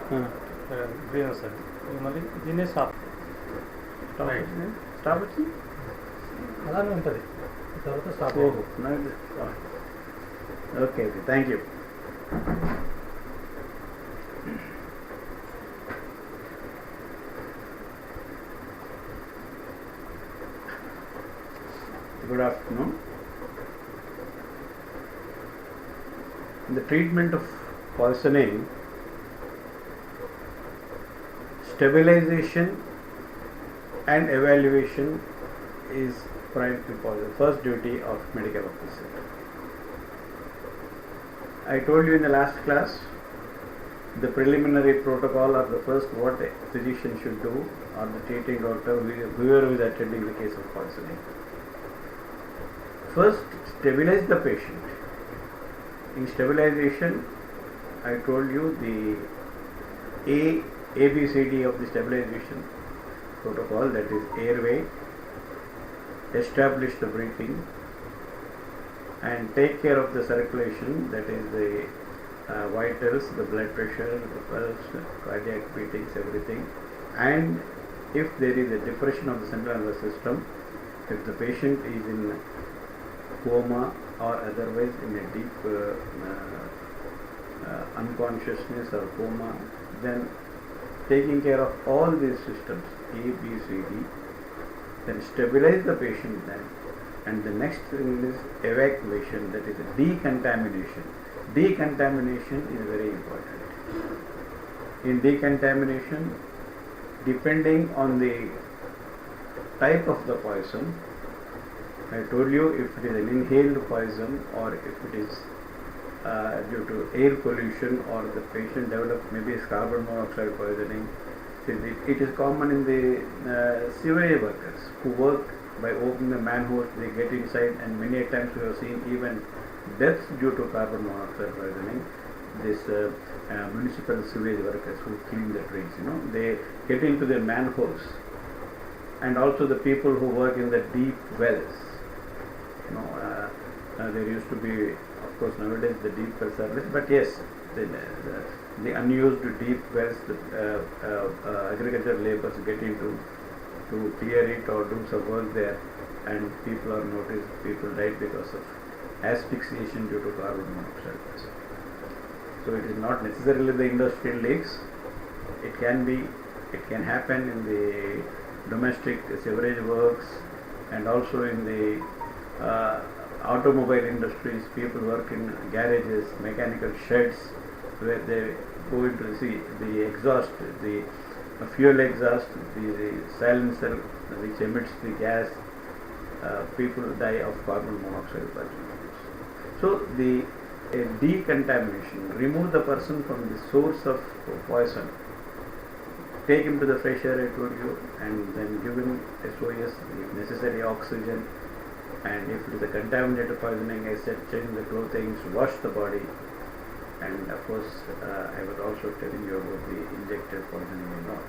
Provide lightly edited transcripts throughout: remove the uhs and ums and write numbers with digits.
Green వస్తుంది మళ్ళీ దీన్నే స్టాప్ స్టాప్ వచ్చి అలానే ఉంటుంది తర్వాత స్టాప్. ఓహో okay okay thank you. Good afternoon. In the treatment of poisoning, stabilization and evaluation is the first duty of medical officer. I told you in the last class the preliminary protocol or the first what a physician should do or the treating doctor whoever is attending the case of poisoning. First, stabilize the patient. In stabilization, I told you the ABCD of the stabilization protocol, that is airway, establish the breathing, and take care of the circulation, that is the vitals, the blood pressure, the pulse, cardiac beatings, everything. And if there is a depression of the central nervous system, if the patient is in coma or otherwise in a deep unconsciousness or coma, then taking care of all these systems A, B, C, D, then stabilize the patient then, and the next thing is evacuation, that is decontamination. Decontamination is very important. In decontamination, depending on the type of the poison, I told you if it is an inhaled poison or if it is due to air pollution or the patient develops maybe carbon monoxide poisoning. It is common in the sewage workers who work by opening the manholes, they get inside, and many times we have seen even deaths due to carbon monoxide poisoning. This municipal sewage workers who clean the drains, they get into their manholes, and also the people who work in the deep wells. There used to be, of course, nowadays the deep wells are less, but yes, the unused deep wells, the agricultural laborers get into to clear it or do some work there, and people are noticed, people died because of asphyxiation due to carbon monoxide. So it is not necessarily the industrial leaks. It can happen in the domestic sewerage works, and also in the automobile industries. People work in garages, mechanical sheds, where they go into the exhaust, the fuel exhaust, the silencer which emits the gas. People die of carbon monoxide poisoning. So the decontamination, remove the person from the source of poison, take him to the fresh air, I told you, and then give him SOS, if necessary oxygen, and if it is a contaminated poisoning, I said change the clothing, wash the body, and of course I was also telling you about the injected poisoning and all.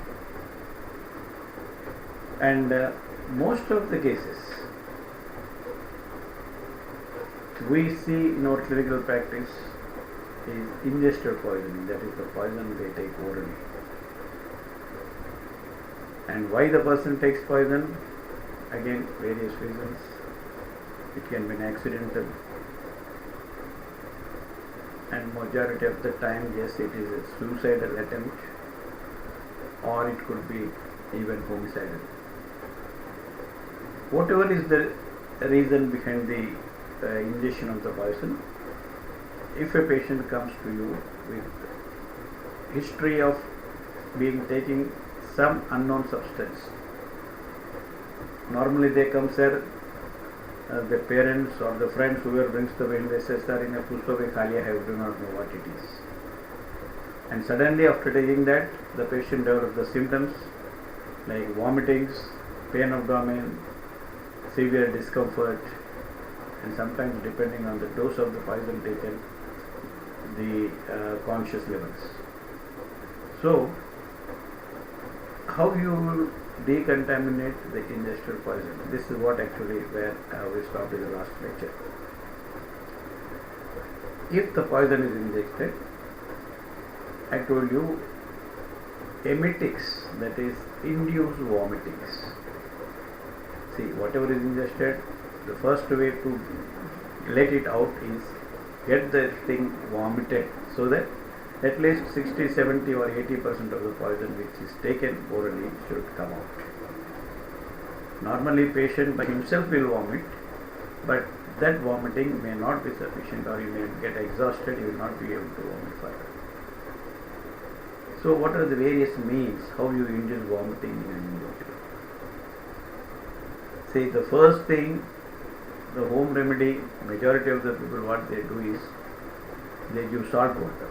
And most of the cases we see in our clinical practice is ingested poisoning, that is the poison they take orally. And why the person takes poison? Again, various reasons. It can be an accidental, and majority of the time, yes, it is a suicidal attempt, or it could be even homicidal. Whatever is the reason behind the ingestion of the poison, if a patient comes to you with history of being taking some unknown substance, normally they come, sir, the parents or the friends whoever brings the vein, they say, sir, in a pushpa mein khali hai, I do not know what it is. And suddenly after taking that, the patient develops the symptoms like vomitings, pain of abdomen, severe discomfort, and sometimes depending on the dose of the poison taken, the conscious levels. So, how you decontaminate the ingested poison? This is what actually where we stopped in the last lecture. If the poison is injected, I told you emetics, that is induced vomitings. See, whatever is ingested, the first way to let it out is get the thing vomited, so that at least 60, 70 or 80% of the poison which is taken orally should come out. Normally patient by himself will vomit, but that vomiting may not be sufficient, or he may get exhausted, he will not be able to vomit further. So what are the various means how you induce vomiting in an individual? See, the first thing, the home remedy, majority of the people what they do is they give salt water.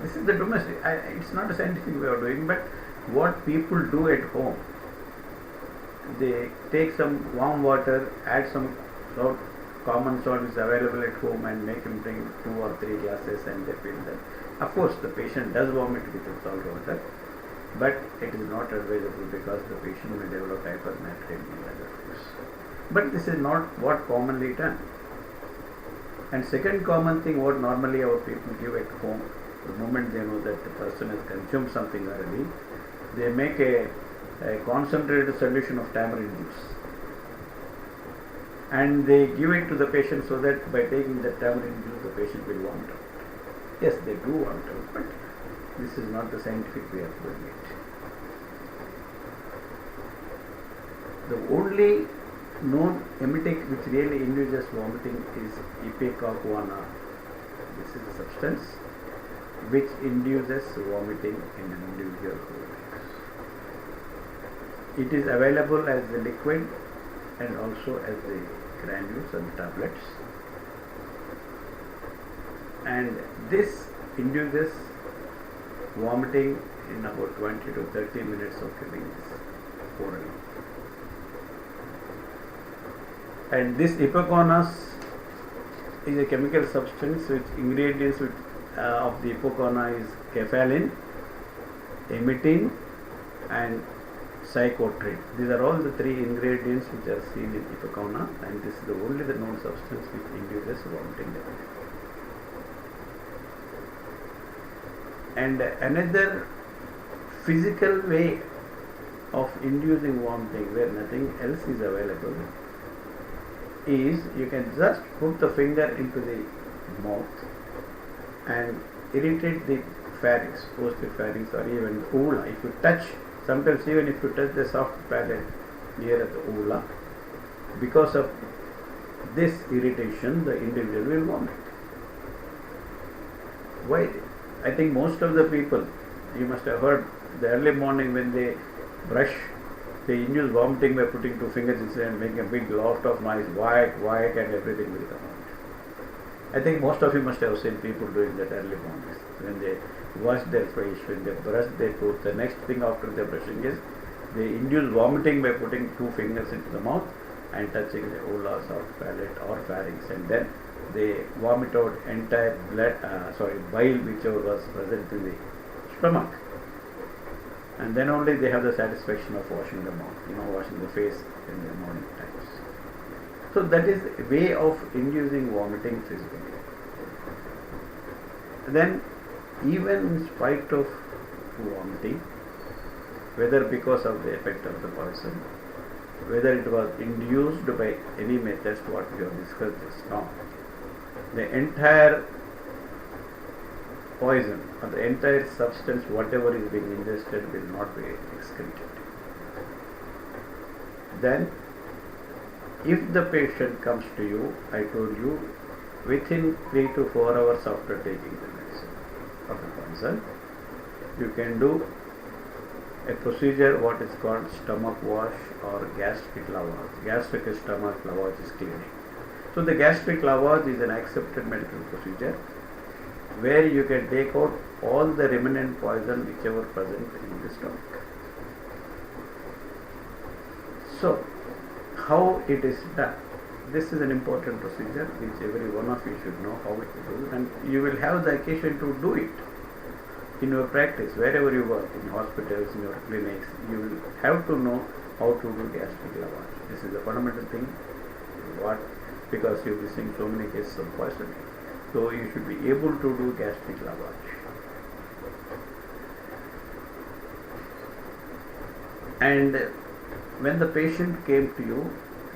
This is the domestic, it's not a scientific way of doing, but what people do at home, they take some warm water, add some salt, common salt is available at home, and make him drink 2 or 3 glasses and they fill that. Of course, the patient does vomit with the salt water, but it is not advisable because the patient may develop hypernatremia and other things. But this is not what commonly done. And second common thing what normally our people give at home, the moment they know that the person has consumed something already, they make a concentrated solution of tamarind juice, and they give it to the patient so that by taking the tamarind juice the patient will vomit out. Yes, they do vomit out, but this is not the scientific way of doing it. The only known emetic which really induces vomiting is ipecacuanha. This is a substance which induces vomiting in an individual who drinks. It is available as the liquid and also as the granules and tablets, and this induces vomiting in about 20 to 30 minutes of giving this orally. And this ipecacuanha is a chemical substance which ingredients of the ipecacuanha is cephalin, emetin and psychotrin. These are all the 3 ingredients which are seen in ipecacuanha, and this is the only the known substance which induces vomiting. And another physical way of inducing vomiting where nothing else is available is you can just put the finger into the mouth and irritate the pharynx, posterior pharynx, or even uvula. If you touch, sometimes even if you touch the soft palate near the uvula, because of this irritation the individual will vomit. Why? I think most of the people, you must have heard, the early morning when they brush, they induce vomiting by putting 2 fingers inside and making a big lot of noise, whack, whack, and everything will come out. I think most of you must have seen people doing that early mornings. When they wash their face, when they brush their teeth, the next thing after their brushing is they induce vomiting by putting 2 fingers into the mouth and touching the uvula, soft palate or pharynx, and then they vomit out entire bile whichever was present in the stomach, and then only they have the satisfaction of washing the mouth, washing the face in the morning times. So that is a way of inducing vomiting physically. Then even in spite of vomiting, whether because of the effect of the poison, whether it was induced by any methods what we have discussed just now, the entire poison or the entire substance whatever is being ingested will not be excreted. Then if the patient comes to you, I told you, within 3 to 4 hours after taking the medicine or the poison, you can do a procedure what is called stomach wash or gastric lavage. Gastric stomach lavage is cleaning. So the gastric lavage is an accepted medical procedure where you can take out all the remnant poison whichever present in the stomach. So how it is done? This is an important procedure which every one of you should know how it to do, and you will have the occasion to do it in your practice, wherever you work, in hospitals, in your clinics. You will have to know how to do gastric lavage. This is the fundamental thing. Because you will be seeing so many cases of poisoning. So you should be able to do gastric lavage. And when the patient came to you,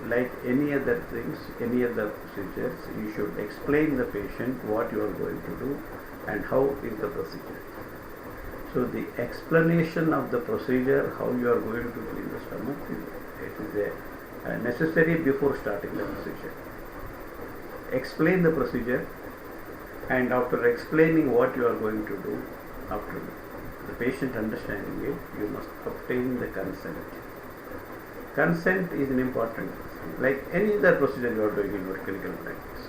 like any other things, any other procedures, you should explain the patient what you are going to do and how is the procedure. So the explanation of the procedure, how you are going to clean the stomach, it is necessary before starting the procedure. Explain the procedure, and after explaining what you are going to do, after the patient understanding it, you must obtain the consent. Consent is an important thing, like any other procedure you are doing in your clinical practice.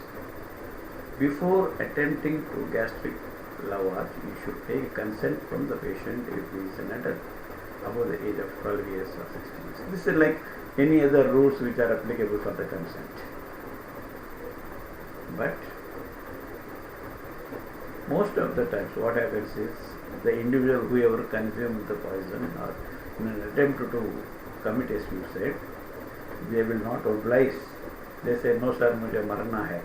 Before attempting to gastric lavage, you should take consent from the patient if he is an adult above the age of 12 years or 16 years. This is like any other rules which are applicable for the consent. But most of the times what happens is the individual whoever consumes the poison or in an attempt to commit a suicide, they will not oblige. They say, no sir, मुझे मरना है,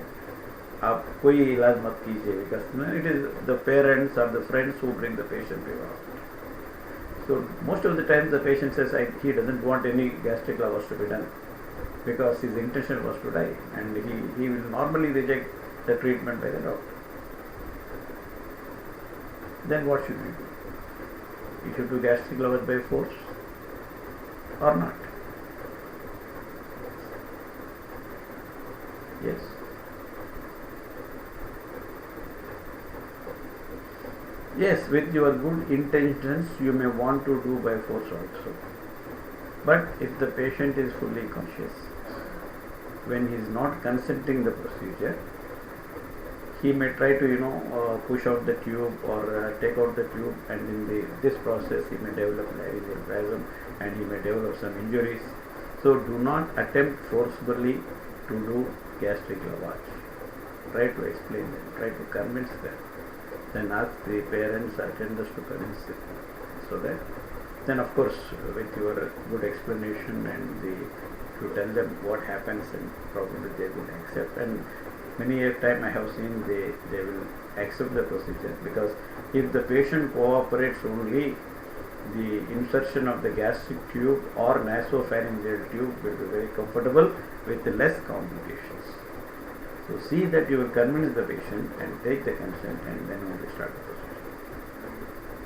आप कोई इलाज मत कीजिए, because it is the parents or the friends who bring the patient to your hospital. So most of the time the patient says he doesn't want any gastric lavage to be done because his intention was to die, and he will normally reject the treatment by the doctor. Then what should we do? We should do gastric lavage by force or not? Yes. Yes, with your good intentions you may want to do by force also. But if the patient is fully conscious, when he is not consenting the procedure, he may try to push out the tube or take out the tube, and in this process he may develop laryngeal spasm and he may develop some injuries. So do not attempt forcibly to do gastric lavage. Try to explain them, try to convince them. Then ask the parents, attenders to convince them. So that then of course with your good explanation and to tell them what happens, and probably they will accept. And many a time I have seen they will accept the procedure, because if the patient cooperates only, the insertion of the gastric tube or nasopharyngeal tube will be very comfortable with less complications. So see that you will convince the patient and take the consent, and then only start the procedure.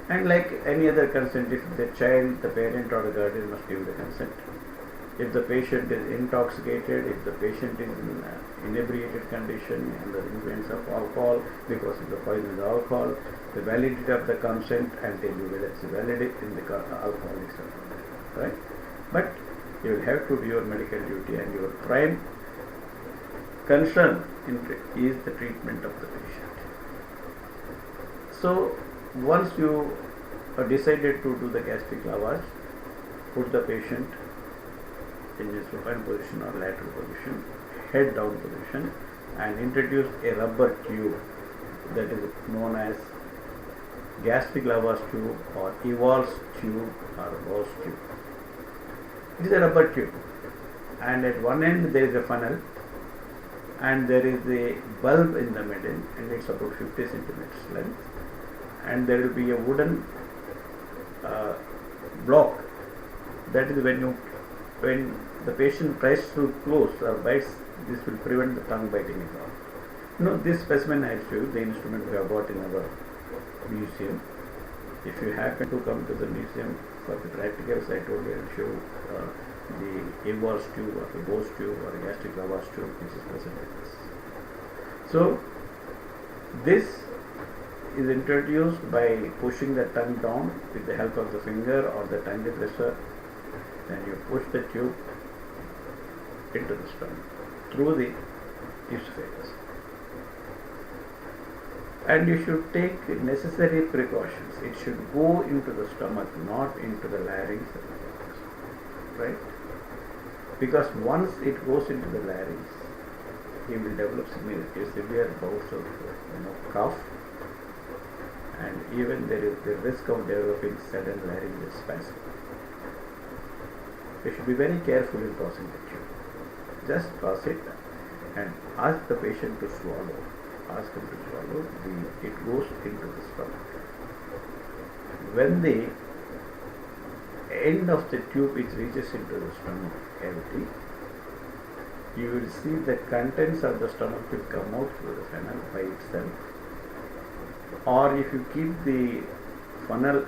And like any other consent, if the child, the parent or the guardian must give the consent. If the patient is intoxicated, if the patient is in inebriated condition, under the influence of alcohol, because of the poison is alcohol, the validity of the consent, and tell you whether it's valid in the alcoholic substance, right? But you will have to do your medical duty, and your prime concern is the treatment of the patient. So once you decided to do the gastric lavage, put the patient in a supine position or lateral position, head down position, and introduce a rubber tube that is known as gastric lavage tube or Eval's tube or Bose tube. It is a rubber tube, and at one end there is a funnel, and there is a bulb in the middle, and it's about 50 centimeters length, and there will be a wooden block. That is when the patient tries to close or bites, this will prevent the tongue biting at all. This specimen I show you, the instrument we have got in our museum. If you happen to come to the museum for the practicals, I told you I'll show the Eval's tube or the Bose tube or gastric lavage tube, which is present like this. So this is introduced by pushing the tongue down with the help of the finger or the tongue depressor. Then you push the tube into the stomach through the esophagus. And you should take necessary precautions. It should go into the stomach, not into the larynx, right? Because once it goes into the larynx, he will develop severe bouts of cough, and even there is the risk of developing sudden laryngeal spasm. You should be very careful in crossing the tube. Just cross it and ask the patient to swallow. Ask him to swallow. It goes into the stomach. When the end of the tube which reaches into the stomach cavity, you will see the contents of the stomach will come out through the funnel by itself. Or if you keep the funnel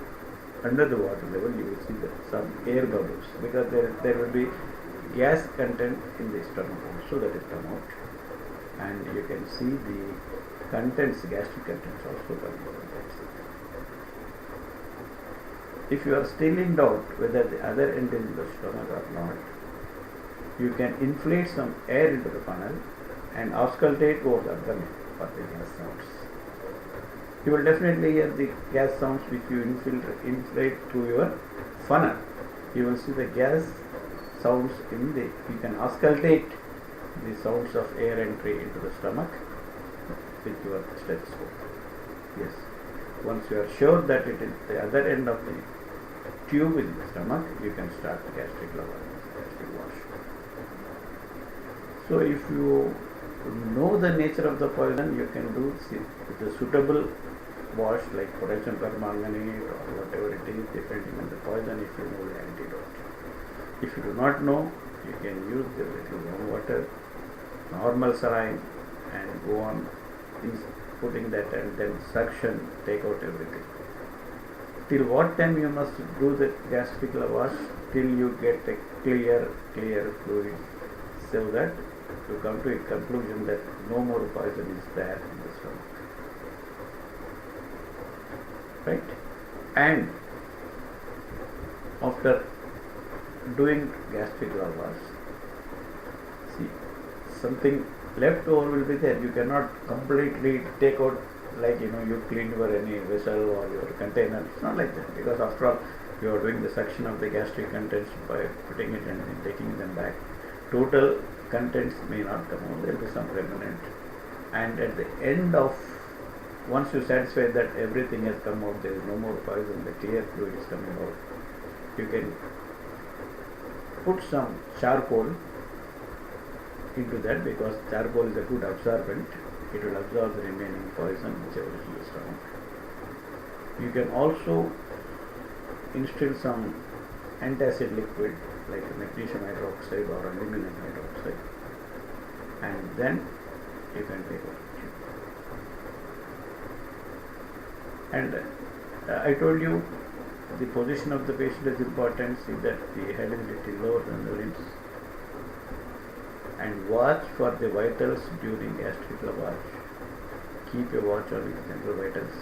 under the water level, you will see some air bubbles, because there will be gas content in the stomach also that will come out, and you can see the contents, gastric contents also coming out. That's it. If you are still in doubt whether the other end is in the stomach or not, you can inflate some air into the funnel and auscultate over the abdomen for the gas sounds. You will definitely hear the gas sounds which you inflate through your funnel. You will see the gas sounds you can auscultate the sounds of air entry into the stomach with your stethoscope. Yes. Once you are sure that it is the other end of the tube in the stomach, you can start the gastric wash. So if you know the nature of the poison, you can do the suitable wash like potassium permanganate or whatever it is, depending on the poison, if you know the antidote. If you do not know, you can use the little warm water, normal saline, and go on putting that and then suction, take out everything. Till what time you must do the gastric wash? Till you get a clear fluid, so that you come to a conclusion that no more poison is there in the stomach. Right? And after doing gastric wash, see, something left over will be there. You cannot completely take out, like you cleaned your any vessel or your container. It's not like that, because after all you are doing the suction of the gastric contents by putting it and then taking them back. Total contents may not come out, there will be some remnant, and at the end of, once you satisfy that everything has come out, there is no more poison, the clear fluid is coming out, you can put some charcoal into that, because charcoal is a good absorbent. It will absorb the remaining poison whichever is in the stomach. You can also instill some antacid liquid like magnesium hydroxide or aluminum hydroxide, and then you can take out the tube. And I told you the position of the patient is important. See that the head is little lower than the limbs, and watch for the vitals during gastric lavage. Keep a watch on the central vitals,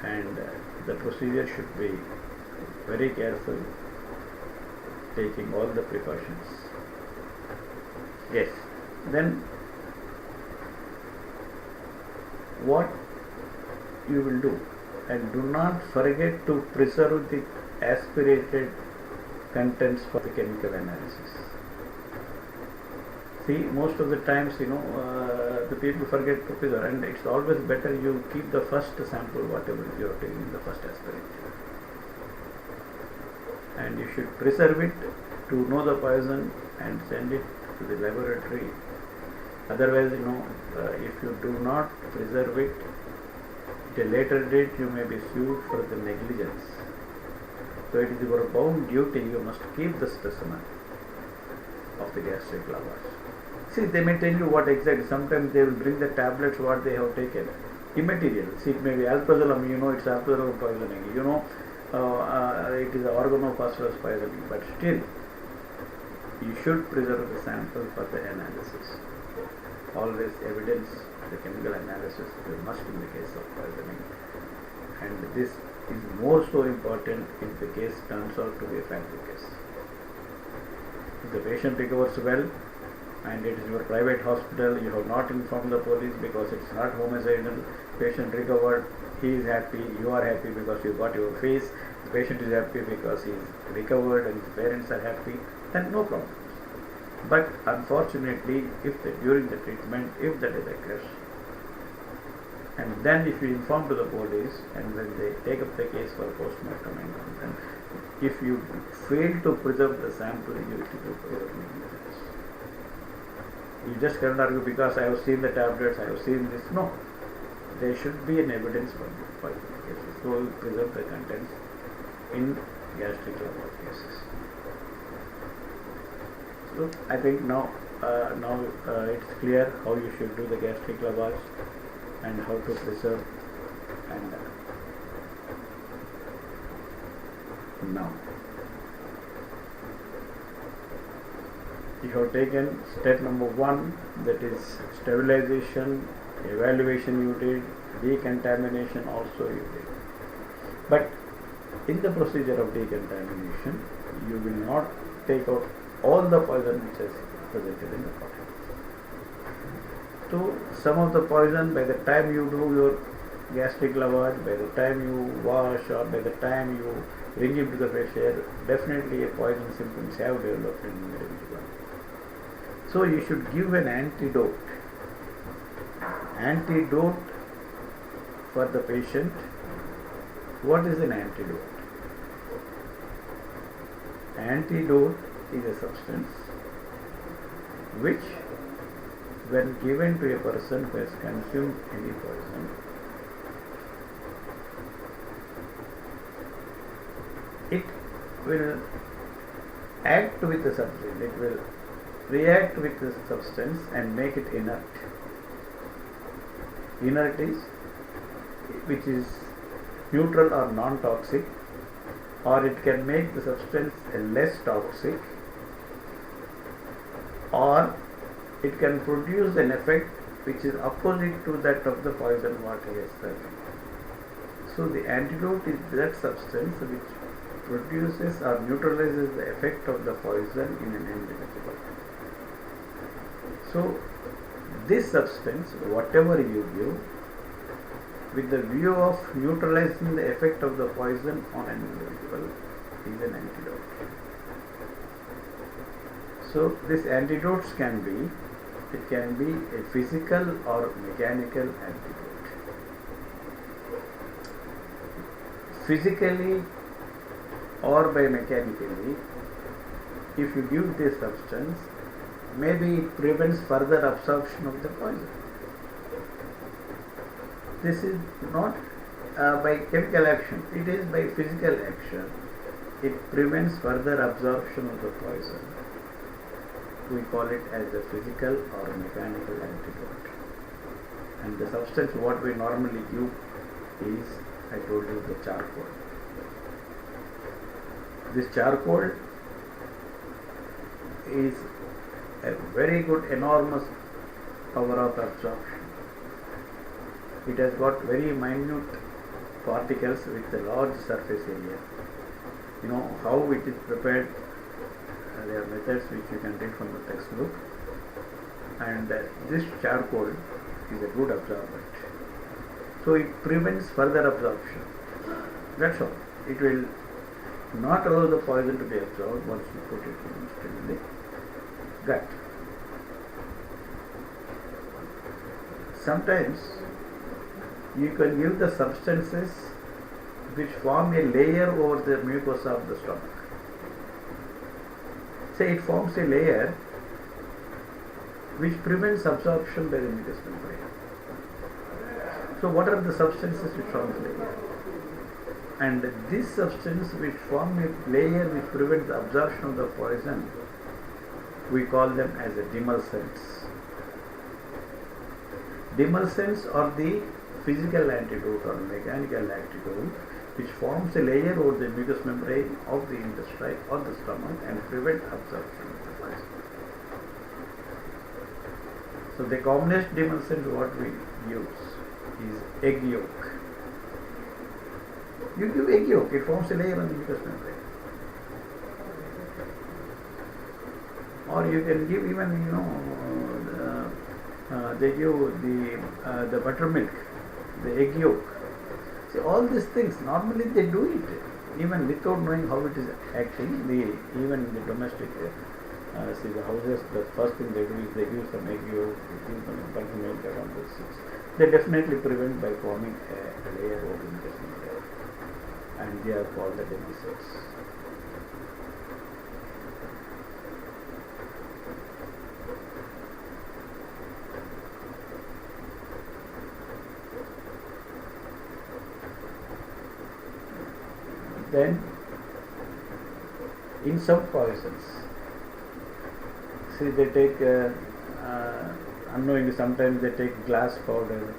and the procedure should be very careful, taking all the precautions. Yes. Then what you will do, and do not forget to preserve the aspirated contents for the chemical analysis. See, most of the times, the people forget to preserve, and it's always better you keep the first sample, whatever you are taking, the first aspirate. And you should preserve it to know the poison and send it to the laboratory. Otherwise, if you do not preserve it, at a later date you may be sued for the negligence. So it is your bound duty, you must keep the specimen of the gastric lavage. See, they may tell you what exactly. Sometimes they will bring the tablets what they have taken, immaterial. See, it may be alprazolam, it's alprazolam poisoning, it is organophosphorus poisoning, but still you should preserve the sample for the analysis. Always evidence, the chemical analysis is a must in the case of poisoning, and this is more so important if the case turns out to be a fatal case. If the patient recovers well, and it is your private hospital, you have not informed the police because it's not homicidal, patient recovered, he is happy, you are happy because you got your face, the patient is happy because he is recovered and his parents are happy, then no problem. But unfortunately, during the treatment, if the death occurs, and then if you inform to the police, and when they take up the case for postmortem, and then if you fail to preserve the sample, you will go for negligence. You just cannot argue because I have seen the tablets, I have seen this. No, there should be an evidence for the cases. So you preserve the contents in gastric lavage cases. So I think now it's clear how you should do the gastric lavage and how to preserve. And now you have taken step number 1, that is stabilization, evaluation you did, decontamination also you did. But in the procedure of decontamination, you will not take out all the poison which is presented in the body. So some of the poison, by the time you do your gastric lavage, by the time you wash, or by the time you bring it to the fresh air, definitely a poison symptoms have developed in the individual. So you should give an antidote. Antidote for the patient. What is an antidote? Antidote is a substance which, when given to a person who has consumed any poison, it will act with the substance, it will react with the substance and make it inert. Inert is which is neutral or non-toxic, or it can make the substance less toxic, or it can produce an effect which is opposite to that of the poison what he has taken. So the antidote is that substance which produces or neutralizes the effect of the poison in an individual. So this substance, whatever you give, with the view of neutralizing the effect of the poison on an individual, is an antidote. So these antidotes can be a physical or mechanical antidote. Physically or by mechanically, if you give this substance, maybe it prevents further absorption of the poison. This is not by chemical action, it is by physical action. It prevents further absorption of the poison. We call it as a physical or mechanical antidote. And the substance what we normally give is, I told you, the charcoal. This charcoal is a very good, enormous power of absorption. It has got very minute particles with a large surface area. You know how it is prepared. There are methods which you can read from the textbook. And this charcoal is a good absorbent. So it prevents further absorption. That's all. It will not allow the poison to be absorbed once you put it in the gut. Sometimes you can give the substances which form a layer over the mucosa of the stomach. Say it forms a layer which prevents absorption by the mucous membrane. So what are the substances which form the layer? And this substance which form a layer which prevents the absorption of the poison, we call them as a demulcents. Demulcents are the physical antidote or mechanical antidote which forms a layer over the mucous membrane of the intestine or the stomach and prevent absorption of the poison. So the commonest demulcent what we use is egg yolk. You give egg yolk, it forms a layer on the mucous membrane. Or you can give even, they give the buttermilk, the egg yolk. See, all these things, normally they do it, even without knowing how it is acting. Even in the domestic, the houses, the first thing they do is they give some egg yolk, they give some buttermilk around those things. They definitely prevent by forming a layer over the mucous membrane, and they are called the demulcents. Then in some poisons. See, they take unknowingly, sometimes they take glass powder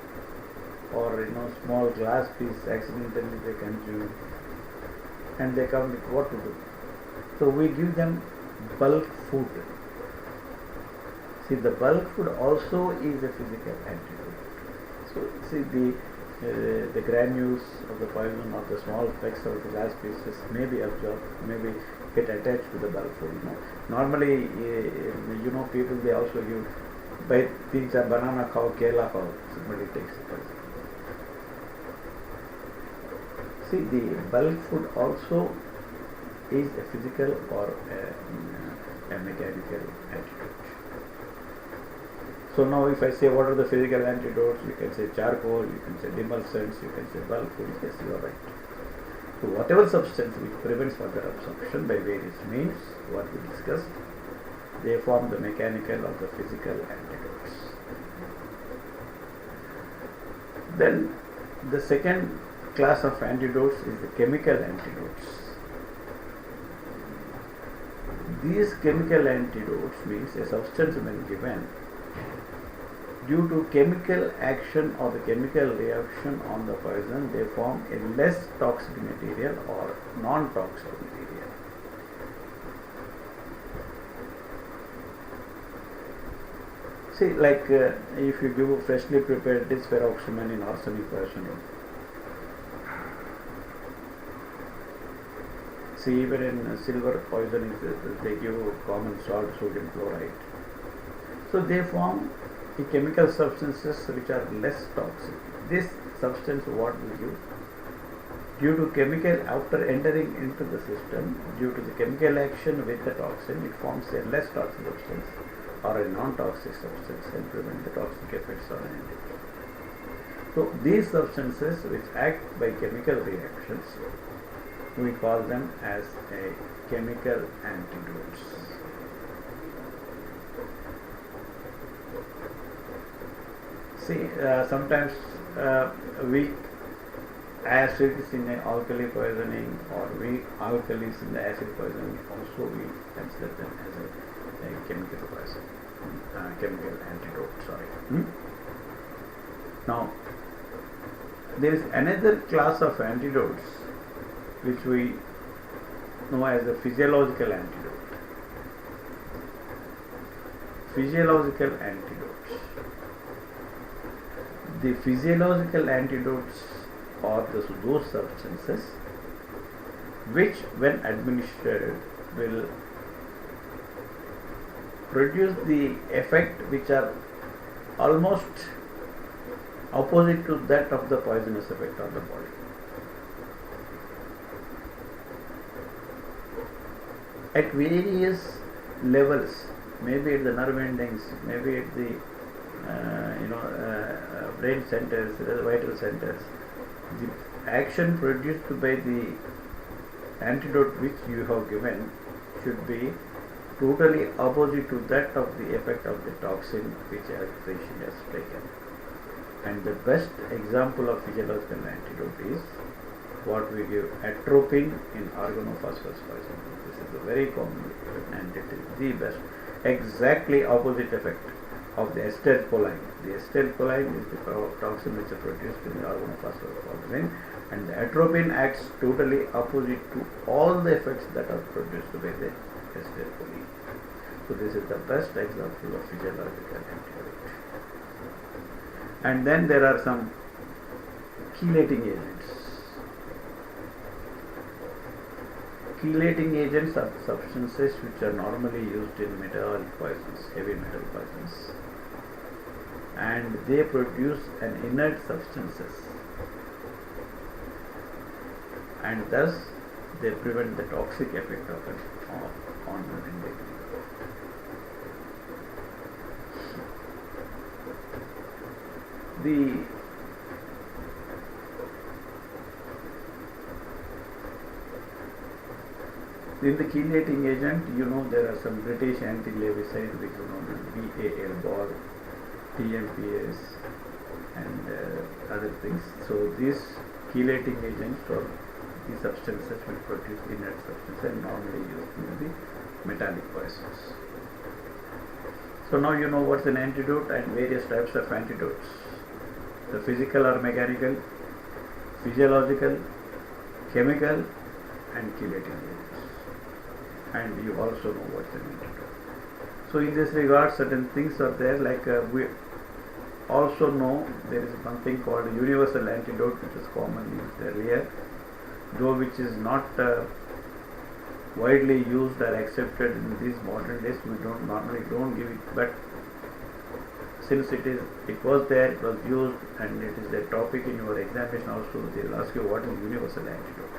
or small glass piece accidentally they consume, and they come with what to do. So we give them bulk food. See, the bulk food also is a physical antidote. So see, the granules of the poison or the small flecks of the glass pieces may be absorbed, maybe get attached to the bulk food. Normally, people, they also give, by things are banana cow, kela cow, somebody takes it also. See, the bulk food also is a physical or a mechanical antidote. So now if I say what are the physical antidotes, you can say charcoal, you can say demulcents, you can say bulk food. Yes, you are right. So whatever substance which prevents further absorption by various means, what we discussed, they form the mechanical or the physical antidotes. Then the second class of antidotes is the chemical antidotes. These chemical antidotes means a substance when given, due to chemical action or the chemical reaction on the poison, they form a less toxic material or non-toxic material. See, like if you give freshly prepared disferoxamine in arsenic poisoning, see, even in silver poisoning, they give common salt, sodium chloride. So they form the chemical substances which are less toxic. This substance, what we give, due to chemical, after entering into the system, due to the chemical action with the toxin, it forms a less toxic substance or a non-toxic substance and prevent the toxic effects on an individual. So these substances which act by chemical reactions, we call them as a chemical antidotes. See, sometimes weak acids in alkali poisoning or weak alkalis in the acid poisoning, also we consider them as a chemical poison, chemical antidote. Now, there is another class of antidotes which we know as a physiological antidote. Physiological antidotes. The physiological antidotes are those substances which, when administered, will produce the effect which are almost opposite to that of the poisonous effect on the body. At various levels, maybe at the nerve endings, maybe at the brain centers, vital centers, the action produced by the antidote which you have given should be totally opposite to that of the effect of the toxin which a patient has taken. And the best example of physiological antidote is what we give, atropine in organophosphorus poisoning. This is a very common and it is the best, exactly opposite effect of the acetylcholine. The acetylcholine is the toxin which is produced in the organophosphorus poisoning, and the atropine acts totally opposite to all the effects that are produced by the acetylcholine. So this is the best example of physiological antidote. And then there are some chelating agents. Chelating agents are substances which are normally used in metallic poisons, heavy metal poisons, and they produce an inert substances, and thus they prevent the toxic effect of it on an individual. In the chelating agent, there are some British anti-larvicide which are known as BAL, M.B.B.S, and other things. So these chelating agents or these substances will produce inert substances and normally used in the metallic poisons. So now you know what's an antidote and various types of antidotes. The physical or mechanical, physiological, chemical and chelating agents. And you also know what's an antidote. So in this regard, certain things are there, like we also know there is one thing called universal antidote, which is commonly used earlier, though which is not widely used or accepted in these modern days. We normally don't give it, but since it was there, it was used, and it is a topic in your examination also, they will ask you what is universal antidote.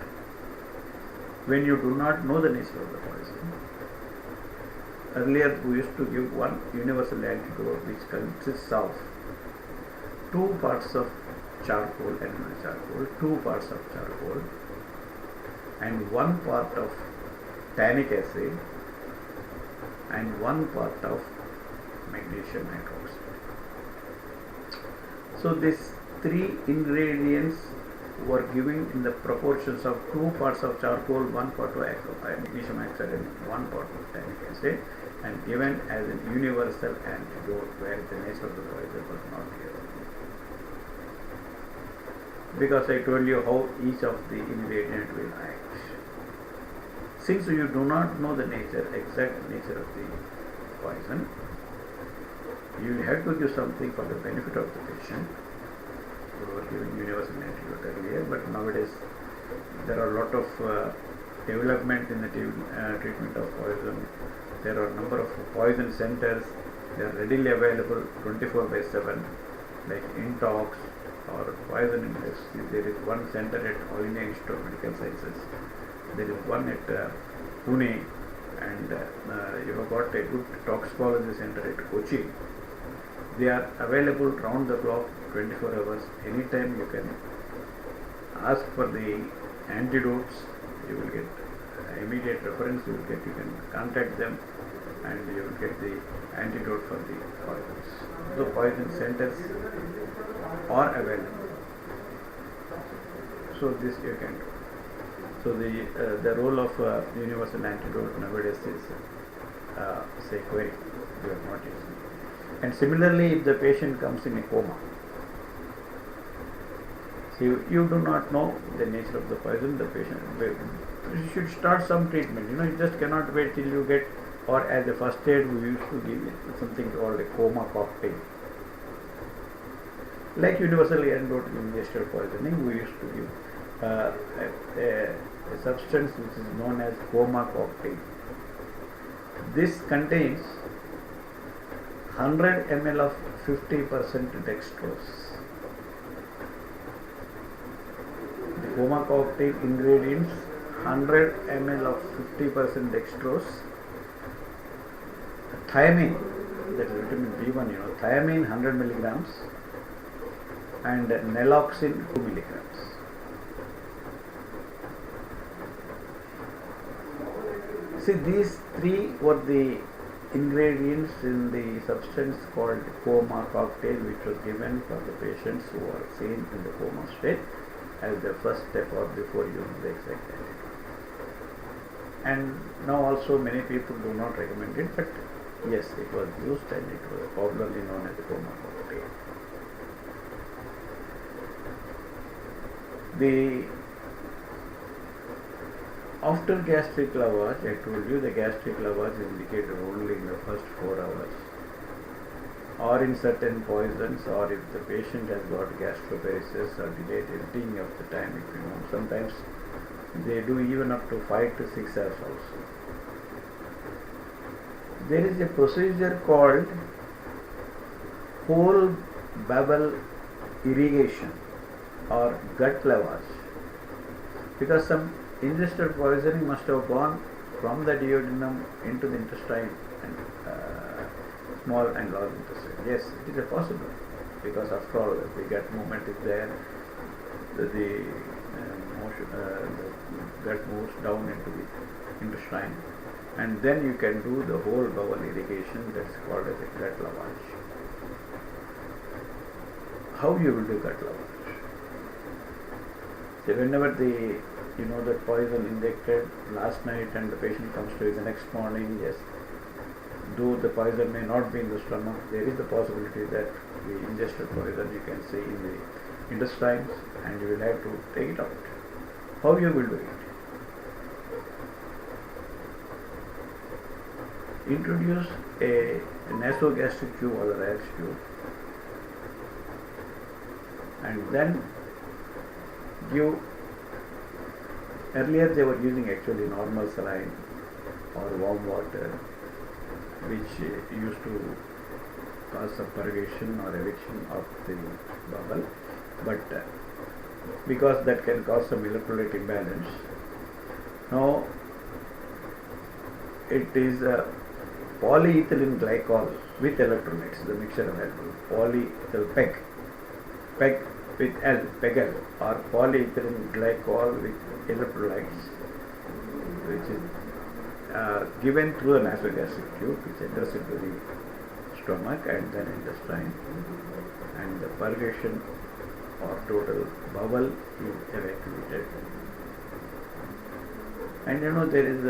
When you do not know the nature of the poison, earlier we used to give one universal antidote which consists of 2 parts of charcoal, animal charcoal, 2 parts of charcoal and 1 part of tannic acid and 1 part of magnesium hydroxide. So these 3 ingredients were given in the proportions of 2 parts of charcoal, 1 part of magnesium oxide and 1 part of tannic acid, and given as a universal antidote where the nature of the poison was not given. Because I told you how each of the ingredient will act. Since you do not know the exact nature of the poison, you have to give something for the benefit of the patient. We were giving universal antidote earlier, but nowadays there are a lot of development in the treatment of poison. There are a number of poison centers. They are readily available 24/7, like Intox or Poison Index. There is one center at All India Institute of Medical Sciences. There is one at Pune, and you have got a good toxicology center at Kochi. They are available round the clock, 24 hours. Anytime you can ask for the antidotes. You will get immediate reference. You can contact them, and you will get the antidote for the poisons. The poison centers are available. So this you can do. So the role of universal antidote nowadays is say query. We are not using it. And similarly, if the patient comes in a coma, so you do not know the nature of the poison, the patient you should start some treatment. You just cannot wait till you get, or as a first aid we used to give something called a coma cocktail. Like universal antidote in industrial poisoning, we used to give a substance which is known as coma cocktail. This contains 100 ml of 50% dextrose. The coma cocktail ingredients: 100 ml of 50% dextrose, thiamine, that is vitamin B1, thiamine 100 milligrams, and naloxone 2 milligrams. See, these 3 were the ingredients in the substance called coma cocktail, which was given for the patients who are seen in the coma state as the first step or before using the exact antidote. And now also many people do not recommend it, but yes, it was used and it was popularly known as the coma cocktail. After gastric lavage, I told you the gastric lavage is indicated only in the first 4 hours, or in certain poisons, or if the patient has got gastroparesis or delayed emptying of the time, sometimes they do even up to 5 to 6 hours also. There is a procedure called whole bowel irrigation or gut lavage, because some ingested poisoning must have gone from the duodenum into the intestine and small and large intestine. Yes, it is a possible, because after all the gut movement is there, the gut moves down into the intestine, and then you can do the whole bowel irrigation. That's called as a gut lavage. How you will do gut lavage? So whenever the that poison injected last night and the patient comes to you the next morning, yes, though the poison may not be in the stomach, there is the possibility that the ingested poison you can see in the intestines and you will have to take it out. How you will do it? Introduce a nasogastric tube or a Ray's tube and then give. Earlier they were using actually normal saline or warm water, which used to cause some purgation or eviction of the bowel, but because that can cause some electrolyte imbalance, now it is polyethylene glycol with electrolytes, the mixture available, polyethyl PEG with L, PEGL, or polyethylene glycol with electrolytes, which is given through a nasogastric tube, which enters into the stomach and then intestine, and the purgation or total bowel is evacuated. And there is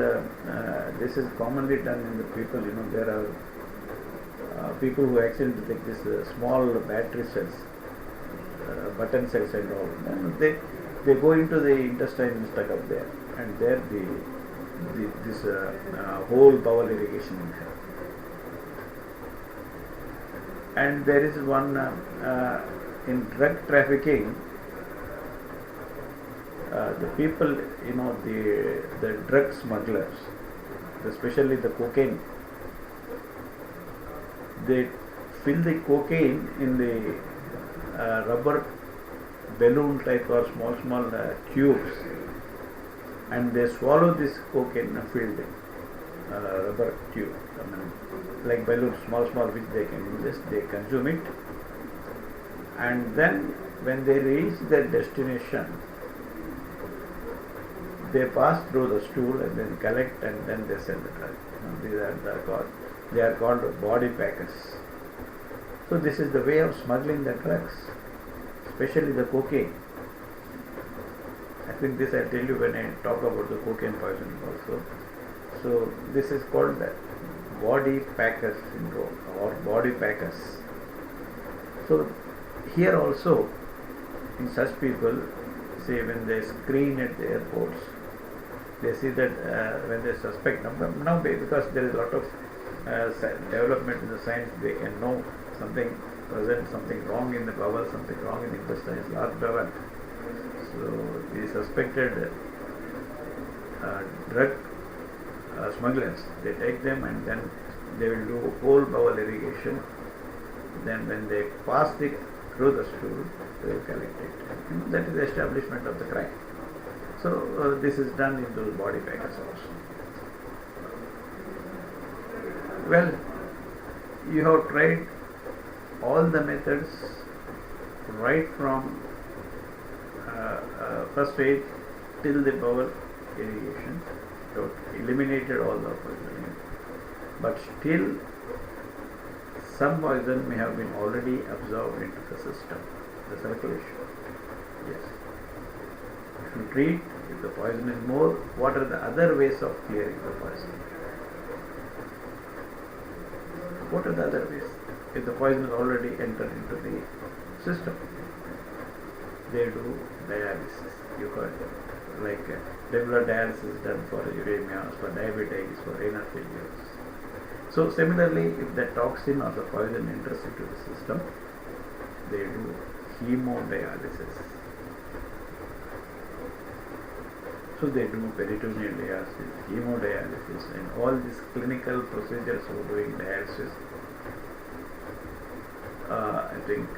this is commonly done in the people. There are people who accidentally take this small battery cells, button cells and all. And they go into the intestine and stuck up there, and there this whole bowel irrigation will happen. And there is one in drug trafficking. The people, the drug smugglers, especially the cocaine, they fill the cocaine in the rubber balloon type or small tubes, and they swallow this cocaine filled rubber tube, like balloons, small which they can ingest, they consume it, and then when they reach their destination, they pass through the stool and then collect and then they sell the drug. They are called body packers. So this is the way of smuggling the drugs, especially the cocaine. I think this I'll tell you when I talk about the cocaine poisoning also. So this is called the body packer syndrome or body packers. So here also, in such people, say when they screen at the airports, they see that when they suspect, now because there is a lot of development in the science, they can know something present, something wrong in the bowel, something wrong in the intestines, large bowel. So the suspected drug smugglers, they take them and then they will do whole bowel irrigation. Then when they pass through the stool, they will collect it. That is the establishment of the crime. So this is done in those body packers also. Well, you have tried all the methods right from first stage till the bowel irrigation. You have eliminated all the poisoning, but still some poison may have been already absorbed into the system, the circulation. Yes. If you treat, if the poison is more, what are the other ways of clearing the poison? What are the other ways? If the poison is already entered into the system, they do dialysis. You heard them. Like regular dialysis done for uremias, for diabetes, for renal failures. So similarly, if the toxin or the poison enters into the system, they do hemodialysis. So they do peritoneal dialysis, hemodialysis, and all these clinical procedures for doing dialysis. I think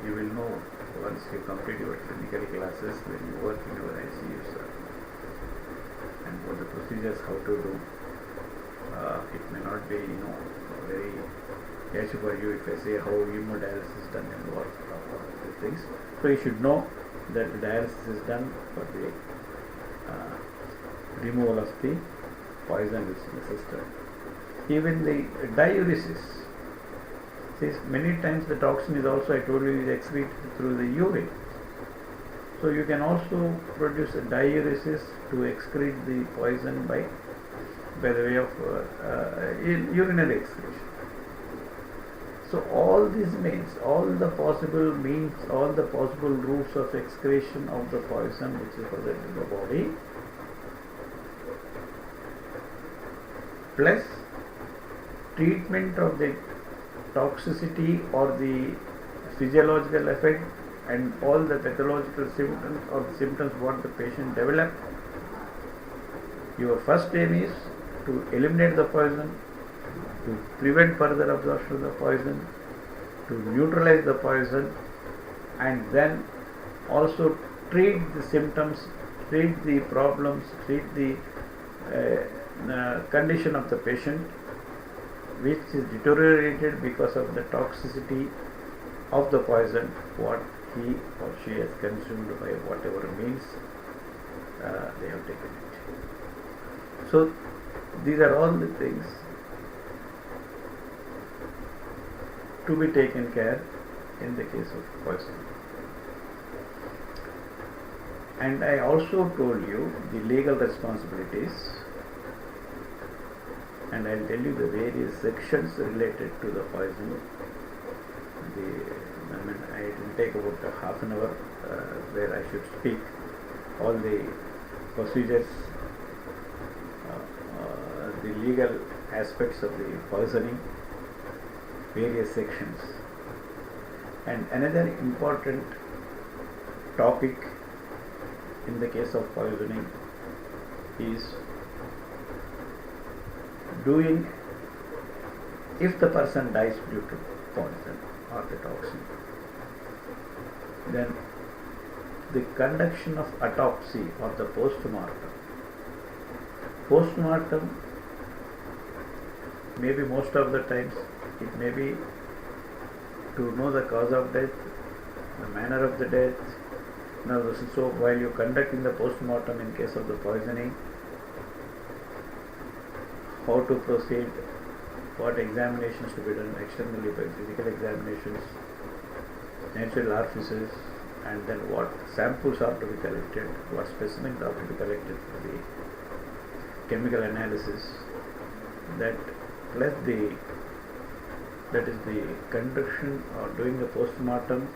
you will know once you complete your clinical classes when you work in your ICUs and what the procedures, how to do. It may not be, very catchy for you if I say how hemodialysis is done and what the things. So you should know that the dialysis is done for the removal of the poison which is in the system. Even the diuresis. See, many times the toxin is also, I told you, is excreted through the urine. So you can also produce a diuresis to excrete the poison by the way of urinary excretion. So all these means, all the possible routes of excretion of the poison which is present in the body, plus treatment of the toxicity or the physiological effect and all the pathological symptoms or the symptoms what the patient developed. Your first aim is to eliminate the poison, to prevent further absorption of the poison, to neutralize the poison, and then also treat the symptoms, treat the problems, treat the condition of the patient which is deteriorated because of the toxicity of the poison what he or she has consumed by whatever means they have taken it. So these are all the things to be taken care in the case of poison. And I also told you the legal responsibilities, and I'll tell you the various sections related to the poison. It will take about half an hour where I should speak all the procedures, the legal aspects of the poisoning, various sections. And another important topic in the case of poisoning is if the person dies due to poison or the toxin, then the conduction of autopsy or the postmortem. Postmortem maybe most of the times it may be to know the cause of death, the manner of the death. Now, so while you conducting the postmortem in case of the poisoning, how to proceed, what examinations to be done externally by physical examinations, natural orifices, and then what samples are to be collected, what specimens are to be collected for the chemical analysis, that is the conduction or doing the postmortem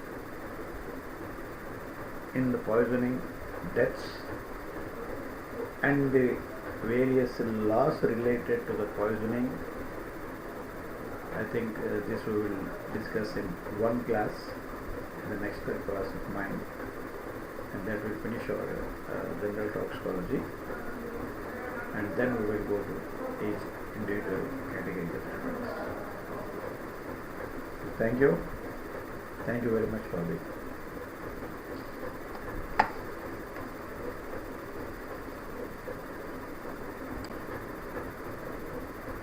in the poisoning deaths, and the various laws related to the poisoning. I think this we will discuss in one class, in the next class of mine, and that will finish our general toxicology, and then we will go to each individual category of drugs. Thank you very much for the